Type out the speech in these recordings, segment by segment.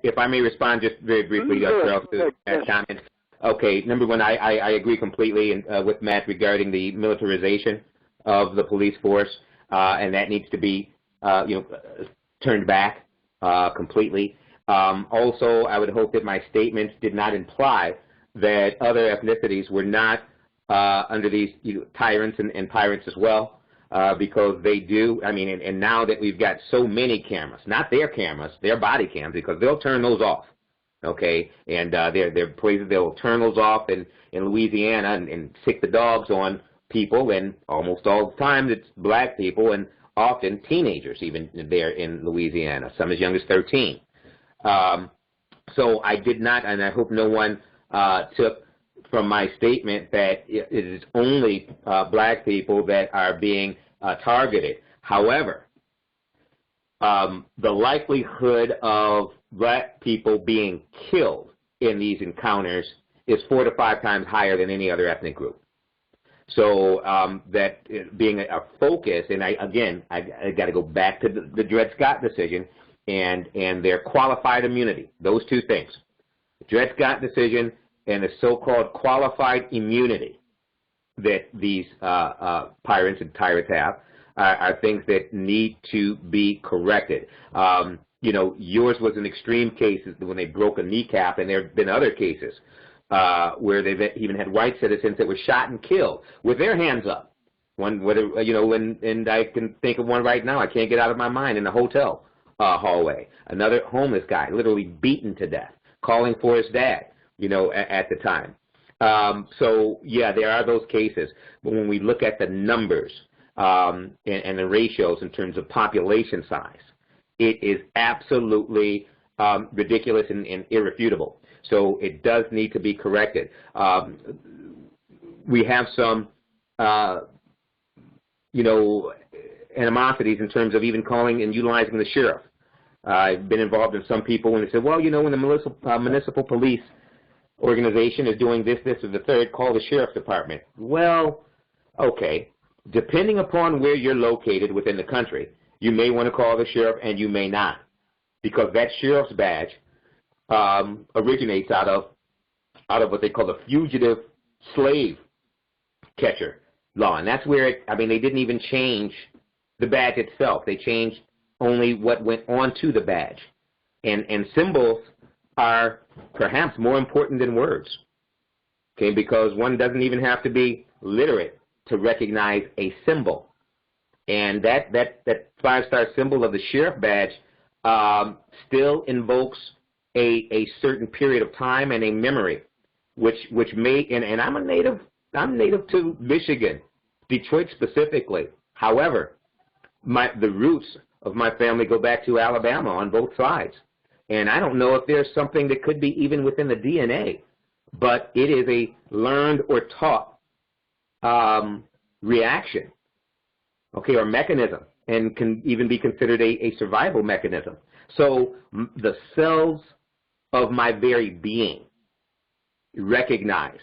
If I may respond just very briefly, Charles, to that comment. Okay, number one, I agree completely with Matt regarding the militarization of the police force, and that needs to be, turned back completely. Also, I would hope that my statements did not imply that other ethnicities were not under these tyrants and pirates as well, because they do. I mean, and now that we've got so many cameras, not their cameras, their body cams, because they'll turn those off. Okay, and there are places they'll turn those off in Louisiana and stick the dogs on people, and almost all the time it's black people and often teenagers even there in Louisiana, some as young as 13. So I did not, and I hope no one took from my statement that it is only black people that are being targeted. However, the likelihood of black people being killed in these encounters is 4 to 5 times higher than any other ethnic group. So that being a focus, and I got to go back to the Dred Scott decision and their qualified immunity. Those two things, the Dred Scott decision and the so-called qualified immunity that these pirates and tyrants have are things that need to be corrected. Yours was an extreme case when they broke a kneecap, and there have been other cases where they've even had white citizens that were shot and killed with their hands up. And I can think of one right now. I can't get out of my mind in the hotel hallway. Another homeless guy, literally beaten to death, calling for his dad, at the time. So yeah, there are those cases. But when we look at the numbers and the ratios in terms of population size, it is absolutely ridiculous and irrefutable. So it does need to be corrected. We have some, animosities in terms of even calling and utilizing the sheriff. I've been involved in some people when they said, well, when the municipal police organization is doing this, or the third, call the sheriff's department. Well, okay. Depending upon where you're located within the country, you may want to call the sheriff and you may not, because that sheriff's badge originates out of what they call the fugitive slave catcher law, and that's where they didn't even change the badge itself. They changed only what went onto the badge, and symbols are perhaps more important than words. Okay, because one doesn't even have to be literate to recognize a symbol. And that 5-star symbol of the sheriff badge still invokes a certain period of time and a memory, which may, and I'm native to Michigan, Detroit specifically. However, the roots of my family go back to Alabama on both sides. And I don't know if there's something that could be even within the DNA, but it is a learned or taught reaction, okay, or mechanism, and can even be considered a survival mechanism. So the cells of my very being recognize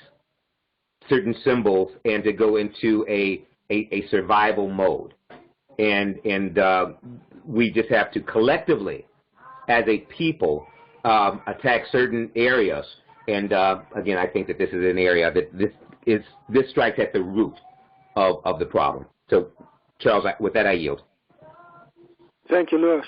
certain symbols and to go into a survival mode. And we just have to collectively, as a people, attack certain areas. And again, I think that this is an area that this strikes at the root of the problem. So, Charles, with that, I yield. Thank you, Lewis.